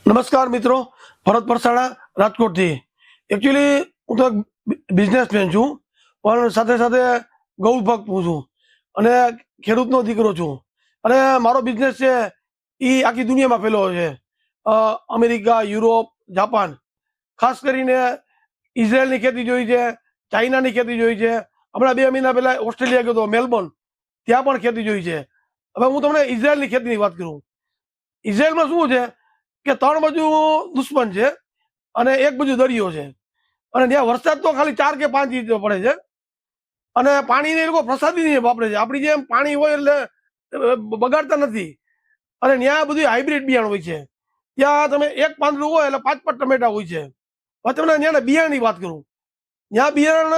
નમસ્કાર મિત્રો, ભરત પરસાણા રાજકોટથી. એકચ્યુઅલી હું તો બિઝનેસમેન છું, પણ સાથે સાથે ગૌ ભક્ત છું અને ખેડૂતનો દીકરો છું. અને મારો બિઝનેસ છે એ આખી દુનિયામાં ફેલાયો છે. અમેરિકા, યુરોપ, જાપાન, ખાસ કરીને ઇઝરાયલની ખેતી જોઈ છે, ચાઇનાની ખેતી જોઈ છે. હમણાં 2 મહિના પહેલા ઓસ્ટ્રેલિયા ગયો હતો, મેલબોર્ન, ત્યાં પણ ખેતી જોઈ છે. હવે હું તમને ઇઝરાયલની ખેતીની વાત કરું. ઇઝરાયલમાં શું છે કે 3 બાજુ દુશ્મન છે અને એક બાજુ દરિયો છે, અને ત્યાં વરસાદ તો ખાલી 4 કે 5 ઇંચ પડે છે. અને પાણીને એ લોકો પ્રસાદી વાપરે છે. આપણી જેમ પાણી હોય એટલે બગાડતા નથી. અને ત્યાં બધું હાઇબ્રિડ બિયારણ હોય છે. ત્યાં તમે એક પાંદડું હોય એટલે 5 ટમેટા હોય છે. હવે તમને ત્યાંના બિયારણની વાત કરું. ત્યાં બિયારણ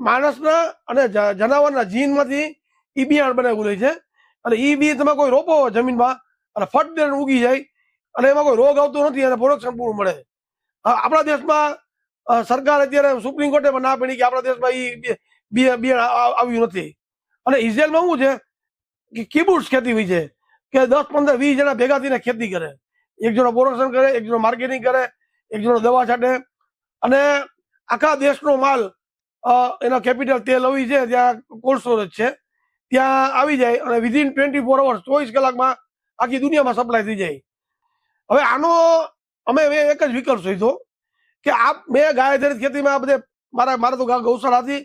માણસના અને જનાવરના જીનમાંથી એ બિયારણ બનાવેલું હોય છે. અને એ બી તમે કોઈ રોપો જમીનમાં અને ફટ દે ઉગી જાય, અને એમાં કોઈ રોગ આવતો નથી અને પ્રોડક્શન પૂરું મળે. આપણા દેશમાં સરકાર અત્યારે સુપ્રીમ કોર્ટે પણ ના પડી કે આપણા દેશમાં એ બિયારણ આવ્યું નથી. અને ઇઝરાયલમાં શું છે કે કિબુટ્સ ખેતી હોય છે કે 10, 15, 20 જણા ભેગા થઈને ખેતી કરે. એક જણો પ્રોડક્શન કરે, એક જણો માર્કેટિંગ કરે, એક જણો દવા છાંટે. અને આખા દેશનો માલ, એનો કેપિટલ તેલ આવી છે, ત્યાં કોલ્ડ સ્ટોરેજ છે, ત્યાં આવી જાય અને વિધિન 24 અવર્સ 24 કલાકમાં આખી દુનિયામાં સપ્લાય થઈ જાય. હવે આનો અમે એક જ વિકલ્પ શોધ્યો કે મેં ગાય આધારિત ખેતીમાં બધે મારા તો ગૌશાળા હતી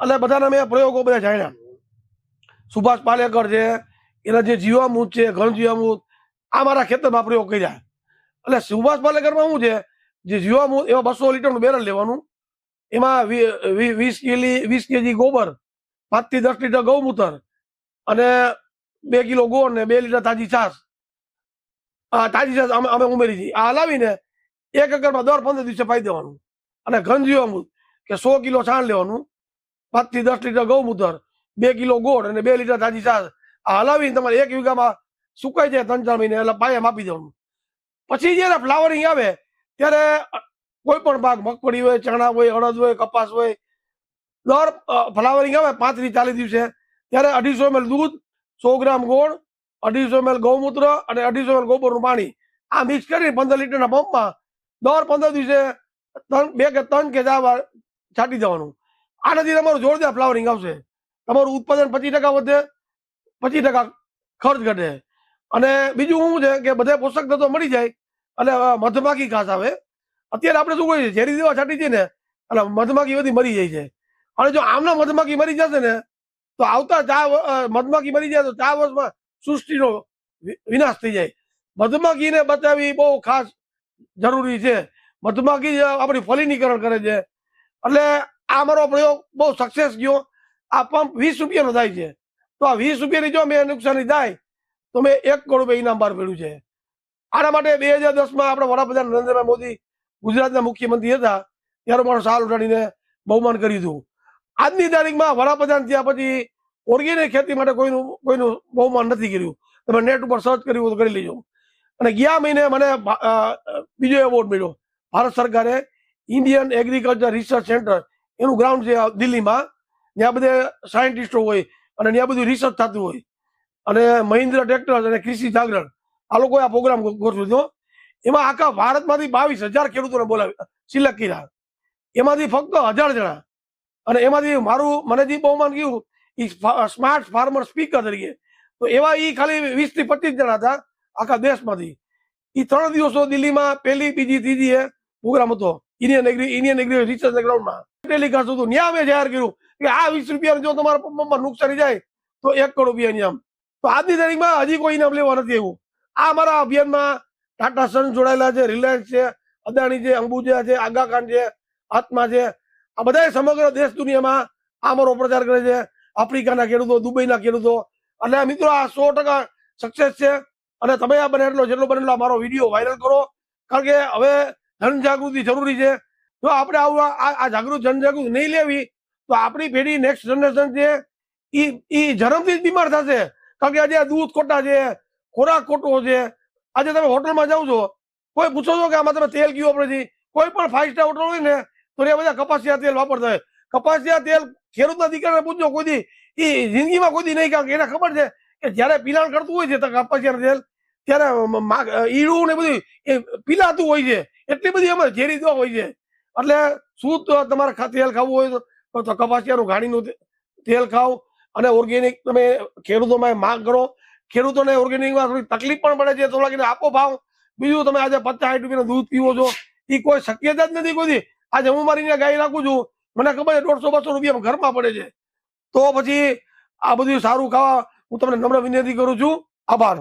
એટલે બધાના મેં પ્રયોગો બધા જાણ્યા. સુભાષ પાલેકર છે, એના જે જીવામૃત છે, ઘન જીવામૃત, આ મારા ખેતરમાં પ્રયોગ કર્યા. એટલે સુભાષ પાલેકરમાં શું છે, જે જીવામૃત એમાં 200 લીટરનું બેરલ લેવાનું, એમાં 20 kg ગોબર, 5 થી 10 લીટર ગૌમૂત્ર અને 2 કિલો ગોળ ને 2 લીટર તાજી છાશ અમે ઉમેરી હતી. આ હલાવીને 1 એકરમાં દર 15 દિવસે પાઈ દેવાનું. અને ઘન જીવામૃત કે 100 કિલો છાણ લેવાનું, 5 થી 10 લીટર ગૌમૂત્ર, 2 કિલો ગોળ અને 2 લીટર તાજી છાશ. આ હલાવીને તમારે 1 વીઘામાં સુકાઈ જાય 3-4 મહિને એટલે પાયા માપી દેવાનું. પછી જયારે ફ્લાવરિંગ આવે ત્યારે કોઈ પણ પાક, મગફળી હોય, ચણા હોય, અડદ હોય, કપાસ હોય, દર ફ્લાવરિંગ આવે 35 થી 40 દિવસે ત્યારે 250 ml દૂધ, 100 ગ્રામ ગોળ, 250 ml ગૌમૂત્ર અને 250 ml ગોબરનું પાણી આ મિક્સ કરી 15 લીટરના પંપમાં દર 15 દિવસે 2 કે 3 કે 4 વાર છાંટી દેવાનું. આનાથી તમારું જોરદાર ફ્લાવરિંગ આવશે. તમારું ઉત્પાદન 25% વધે, 25% ખર્ચ ઘટે. અને બીજું શું છે કે બધે પોષક તત્વો મળી જાય એટલે મધમાખી ખાસ આવે. અત્યારે આપણે શું કહીએ, ઝેરી દવા છાંટી છે ને એટલે મધમાખી બધી મરી જાય છે. અને જો આમના મધમાખી મરી જશે ને તો આવતા મધમાખી મરી જાય તો 4 વર્ષમાં સૃષ્ટિનો વિનાશ થઈ જાય. મધમાખીને બચાવવી બહુ ખાસ જરૂરી છે. મધમાખી આપણી ફલિનીકરણ કરે છે. એટલે આ મારો પ્રયોગ બહુ સક્સેસ ગયો. આ પંપ 20 રૂપિયાનો થાય છે. તો આ 20 રૂપિયાની જો મેં નુકસાની થાય તો મેં 1 કરોડ રૂપિયા ઇનામ બહાર પડ્યું છે. આના માટે 2010માં આપણા વડાપ્રધાન નરેન્દ્રભાઈ મોદી ગુજરાતના મુખ્યમંત્રી હતા ત્યારે મારો સાલ ઉઠાડીને બહુમાન કર્યું હતું. આજની તારીખમાં વડાપ્રધાન થયા પછી ઓર્ગેનિક ખેતી માટે કોઈનું બહુમાન નથી કર્યું. તમે નેટ ઉપર સર્ચ કર્યું તો કરી લેજો. અને ગયા મહિને મને બીજો એવોર્ડ મળ્યો. ભારત સરકારે ઇન્ડિયન એગ્રીકલ્ચર રિસર્ચ સેન્ટર, એનું ગ્રાઉન્ડ છે દિલ્હીમાં, ત્યાં બધે સાયન્ટિસ્ટો હોય અને ત્યાં બધું રિસર્ચ થતું હોય. અને મહિન્દ્રા ટ્રેક્ટર અને કૃષિ જાગરણ આ લોકોએ આ પ્રોગ્રામ ગોઠવ્યો હતો. એમાં આખા ભારતમાંથી 22,000 ખેડૂતોને બોલાવી સિલેક્ટ કર્યા. એમાંથી ફક્ત 1000 જણા, અને એમાંથી મને જે બહુમાન ગયું એ સ્માર્ટ ફાર્મર સ્પીકર તરીકે, તો એવા એ ખાલી 20 થી 25 જણા હતા આખા દેશમાંથી. એ 3 દિવસો દિલ્હીમાં પહેલી, બીજી, ત્રીજી પ્રોગ્રામ હતો ઇન્ડિયન એગ્રી રિસર્ચ ગ્રાઉન્ડમાં. ટેલિકાસ્ટ હતું. ત્યાં મેં જાહેર કર્યું કે આ 20 રૂપિયા જો તમારા પંપમાં નુકસાની જાય તો 1 કરોડ રૂપિયા ઇનામ. તો આજની તારીખમાં હજી કોઈ ઇનામ લેવા નથી આવ્યું. આ મારા અભિયાનમાં ટાટા સન્સ જોડાયેલા છે, રિલાયન્સ છે, અદાણી છે, અંબુજા છે, આગા ખાન છે, આત્મા છે. આ બધા સમગ્ર દેશ દુનિયામાં આ મારો પ્રચાર કરે છે. આફ્રિકાના ખેડૂતો, દુબઈના ખેડૂતો. એટલે મિત્રો આ 100% સક્સેસ છે. અને તમે આ જેટલો બને એટલો મારો વિડીયો વાયરલ કરો, કારણ કે હવે જનજાગૃતિ જરૂરી છે. જો આપણે આ જનજાગૃતિ નહીં લેવી તો આપણી પેઢી, નેક્સ્ટ જનરેશન છે એ જન્મથી જ બીમાર થશે. કારણ કે આજે દૂધ ખોટા છે, ખોરાક ખોટો છે. આજે તમે હોટલમાં જાઓ છો, કોઈ પૂછો છો કે આમાં તમે તેલ કયું વાપરે છે, કોઈ પણ 5 સ્ટાર હોટલ હોય ને તો એ બધા કપાસિયા તેલ વાપરતા હોય. કપાસિયા તેલ ખેડૂતના દીકરાને પૂછજો, કોઈ દી એ જિંદગીમાં કોઈ દી નહીં. કારણ કે એને ખબર છે કે જયારે પિલાણ કરતું હોય છે તો કપાસિયાનું તેલ ત્યારે ઈડું ને બધું એ પીલાતું હોય છે, એટલી બધી એમાં ઝેરી દવા હોય છે. એટલે શું તમારે તેલ ખાવું હોય તો કપાસિયાનું ઘાણીનું તેલ ખાવ, અને ઓર્ગેનિક તમે ખેડૂતોમાં માંગ કરો. ખેડૂતોને ઓર્ગેનિકમાં થોડી તકલીફ પણ પડે છે, થોડાક એને આપો ભાવ. બીજું તમે આજે 50-60 રૂપિયાનું દૂધ પીવો છો, એ કોઈ શક્યતા જ નથી કોઈ. આજે હું મારી ત્યાં ગાય રાખું છું, મને ખબર છે 150-200 રૂપિયા ઘરમાં પડે છે. તો પછી આ બધું સારું ખાવા હું તમને નમ્ર વિનંતી કરું છું. આભાર.